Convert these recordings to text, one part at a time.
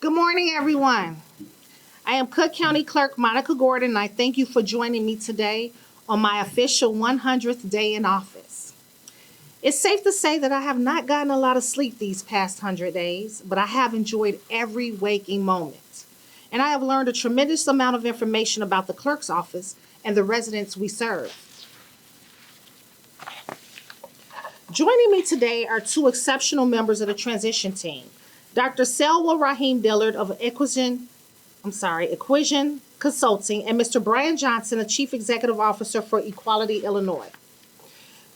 Good morning, everyone. I am Cook County Clerk Monica Gordon, and I thank you for joining me today on my official 100th day in office. It's safe to say that I have not gotten a lot of sleep these past 100 days, but I have enjoyed every waking moment. And I have learned a tremendous amount of information about the clerk's office and the residents we serve. Joining me today are two exceptional members of the transition team, Dr. Selwa Rahim Dillard of Equision Consulting, and Mr. Brian Johnson, the Chief Executive Officer for Equality Illinois.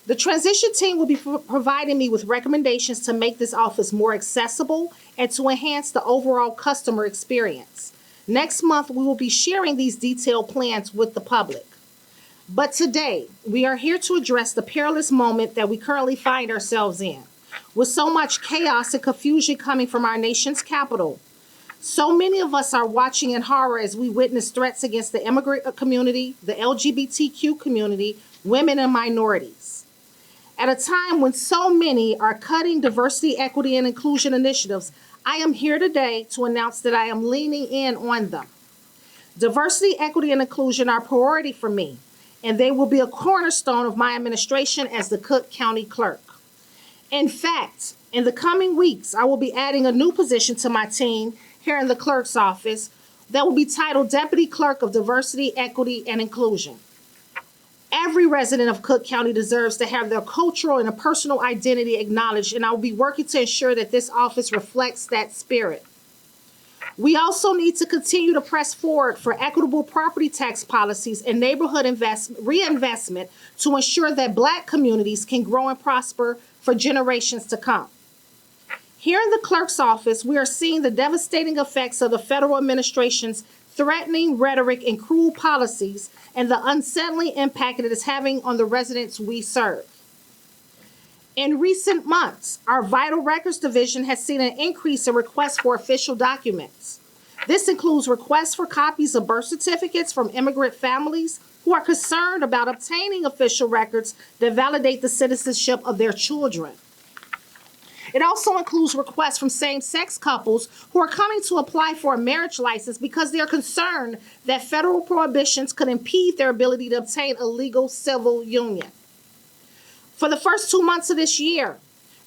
The transition team will be providing me with recommendations to make this office more accessible and to enhance the overall customer experience. Next month, we will be sharing these detailed plans with the public. But today, we are here to address the perilous moment that we currently find ourselves in. With so much chaos and confusion coming from our nation's capital, so many of us are watching in horror as we witness threats against the immigrant community, the LGBTQ community, women, and minorities. At a time when so many are cutting diversity, equity, and inclusion initiatives, I am here today to announce that I am leaning in on them. Diversity, equity, and inclusion are a priority for me, and they will be a cornerstone of my administration as the Cook County Clerk. In fact, in the coming weeks, I will be adding a new position to my team here in the clerk's office that will be titled Deputy Clerk of Diversity, Equity, and Inclusion. Every resident of Cook County deserves to have their cultural and personal identity acknowledged, and I will be working to ensure that this office reflects that spirit. We also need to continue to press forward for equitable property tax policies and neighborhood reinvestment to ensure that Black communities can grow and prosper for generations to come. Here in the clerk's office, we are seeing the devastating effects of the federal administration's threatening rhetoric and cruel policies and the unsettling impact it is having on the residents we serve. In recent months, our Vital Records Division has seen an increase in requests for official documents. This includes requests for copies of birth certificates from immigrant families who are concerned about obtaining official records that validate the citizenship of their children. It also includes requests from same-sex couples who are coming to apply for a marriage license because they are concerned that federal prohibitions could impede their ability to obtain a legal civil union. For the first 2 months of this year,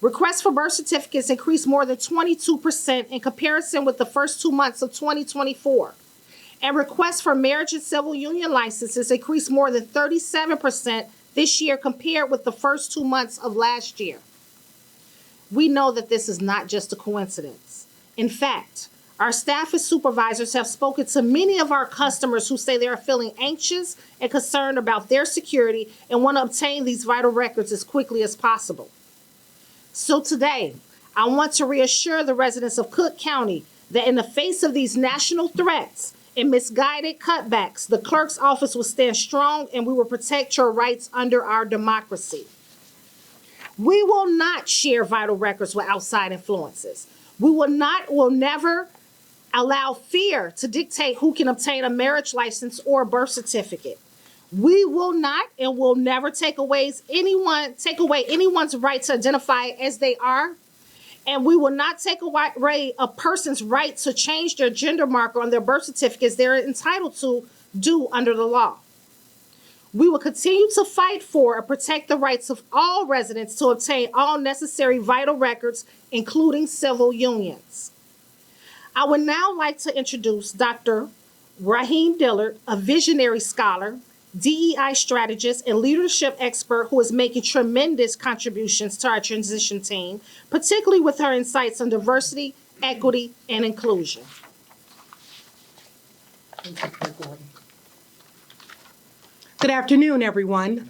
requests for birth certificates increased more than 22% in comparison with the first 2 months of 2024. And requests for marriage and civil union licenses increased more than 37% this year compared with the first 2 months of last year. We know that this is not just a coincidence. In fact, our staff and supervisors have spoken to many of our customers who say they are feeling anxious and concerned about their security and want to obtain these vital records as quickly as possible. So today, I want to reassure the residents of Cook County that in the face of these national threats and misguided cutbacks, the clerk's office will stand strong and we will protect your rights under our democracy. We will not share vital records with outside influences. We will never allow fear to dictate who can obtain a marriage license or a birth certificate. We will not and will never take away anyone's right to identify as they are. And we will not take away a person's right to change their gender marker on their birth certificates they're entitled to do under the law. We will continue to fight for and protect the rights of all residents to obtain all necessary vital records, including civil unions. I would now like to introduce Dr. Rahim Dillard, a visionary scholar, DEI strategist, and leadership expert who is making tremendous contributions to our transition team, particularly with her insights on diversity, equity, and inclusion. Good afternoon, everyone.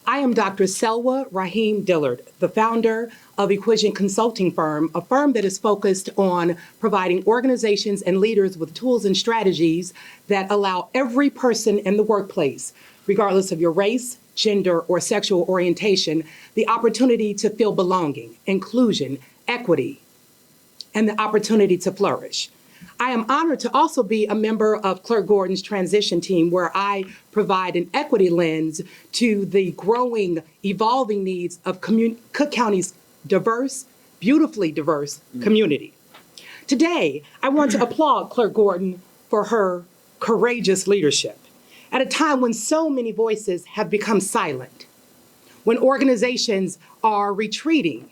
I am Dr. Selwa Rahim Dillard, the founder of Equision Consulting Firm, a firm that is focused on providing organizations and leaders with tools and strategies that allow every person in the workplace, regardless of your race, gender, or sexual orientation, the opportunity to feel belonging, inclusion, equity, and the opportunity to flourish. I am honored to also be a member of Clerk Gordon's transition team, where I provide an equity lens to the growing, evolving needs of Cook County's diverse, beautifully diverse community. Today, I want to applaud Clerk Gordon for her courageous leadership at a time when so many voices have become silent, when organizations are retreating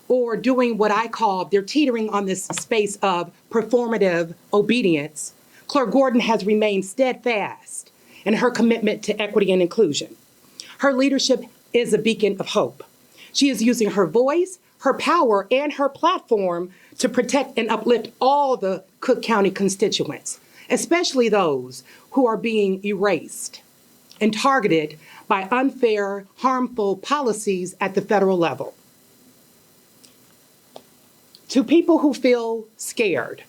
or doing what I call, they're teetering on this space of performative obedience. Clerk Gordon has remained steadfast in her commitment to equity and inclusion. Her leadership is a beacon of hope. She is using her voice, her power, and her platform to protect and uplift all the Cook County constituents, especially those who are being erased and targeted by unfair, harmful policies at the federal level. To people who feel scared,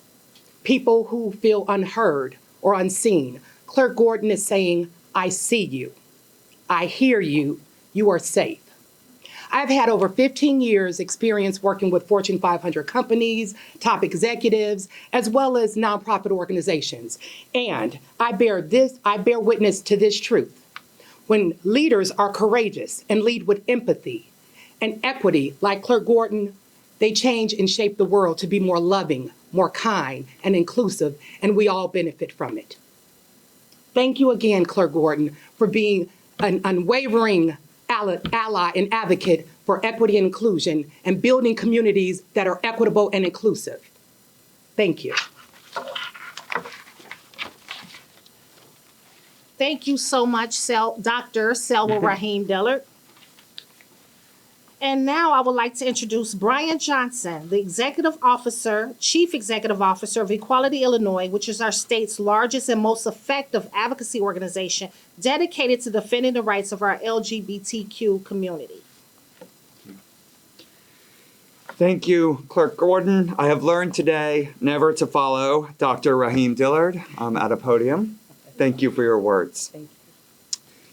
people who feel unheard or unseen, Clerk Gordon is saying, I see you, I hear you, you are safe. I've had over 15 years experience working with Fortune 500 companies, top executives, as well as nonprofit organizations. And I bear witness to this truth. When leaders are courageous and lead with empathy and equity like Clerk Gordon, they change and shape the world to be more loving, more kind, and inclusive, and we all benefit from it. Thank you again, Clerk Gordon, for being an unwavering ally and advocate for equity and inclusion and building communities that are equitable and inclusive. Thank you. Thank you so much, Dr. Selwa Rahim Dillard. And now I would like to introduce Brian Johnson, the Chief Executive Officer of Equality Illinois, which is our state's largest and most effective advocacy organization dedicated to defending the rights of our LGBTQ community. Thank you, Clerk Gordon. I have learned today never to follow Dr. Rahim Dillard at a podium. Thank you for your words. Thank you.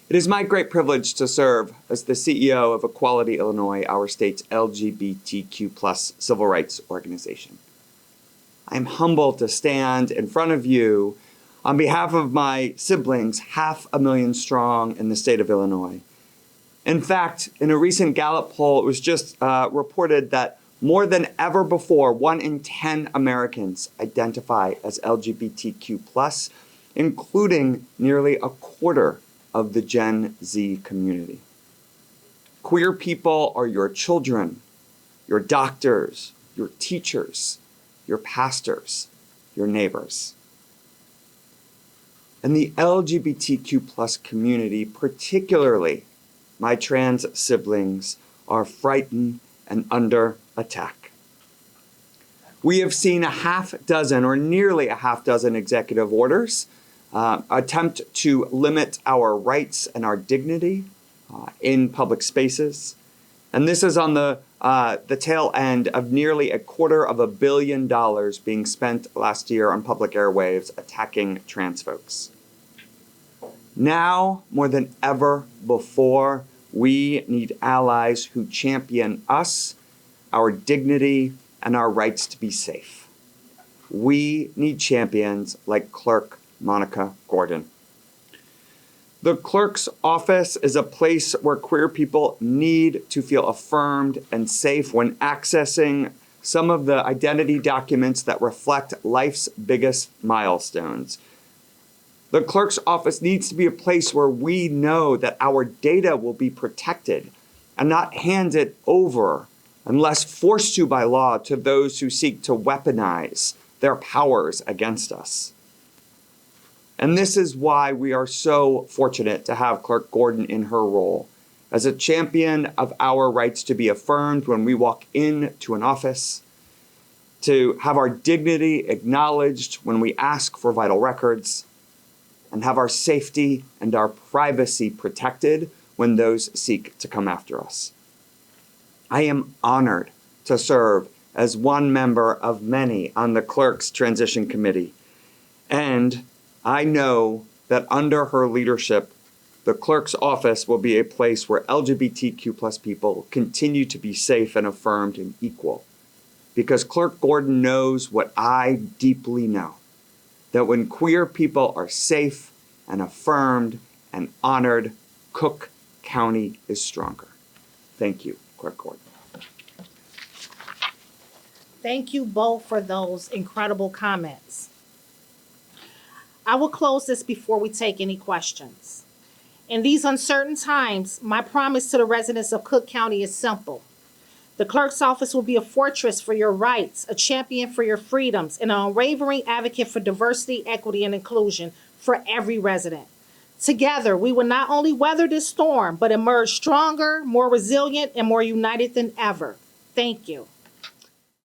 It is my great privilege to serve as the CEO of Equality Illinois, our state's LGBTQ+ civil rights organization. I am humbled to stand in front of you on behalf of my siblings, 500,000 strong in the state of Illinois. In fact, in a recent Gallup poll, it was just reported that more than ever before, 1 in 10 Americans identify as LGBTQ+, including nearly a quarter of the Gen Z community. Queer people are your children, your doctors, your teachers, your pastors, your neighbors. And the LGBTQ+ community, particularly my trans siblings, are frightened and under attack. We have seen a half dozen or nearly a half dozen executive orders attempt to limit our rights and our dignity in public spaces. And this is on the tail end of nearly $250 million being spent last year on public airwaves attacking trans folks. Now, more than ever before, we need allies who champion us, our dignity, and our rights to be safe. We need champions like Clerk Monica Gordon. The clerk's office is a place where queer people need to feel affirmed and safe when accessing some of the identity documents that reflect life's biggest milestones. The clerk's office needs to be a place where we know that our data will be protected and not handed over unless forced to by law to those who seek to weaponize their powers against us. And this is why we are so fortunate to have Clerk Gordon in her role as a champion of our rights to be affirmed when we walk into an office, to have our dignity acknowledged when we ask for vital records, and have our safety and our privacy protected when those seek to come after us. I am honored to serve as one member of many on the Clerk's Transition Committee, and I know that under her leadership, the clerk's office will be a place where LGBTQ+ people continue to be safe and affirmed and equal. Because Clerk Gordon knows what I deeply know, that when queer people are safe and affirmed and honored, Cook County is stronger. Thank you, Clerk Gordon. Thank you both for those incredible comments. I will close this before we take any questions. In these uncertain times, my promise to the residents of Cook County is simple. The clerk's office will be a fortress for your rights, a champion for your freedoms, and an unwavering advocate for diversity, equity, and inclusion for every resident. Together, we will not only weather this storm, but emerge stronger, more resilient, and more united than ever. Thank you.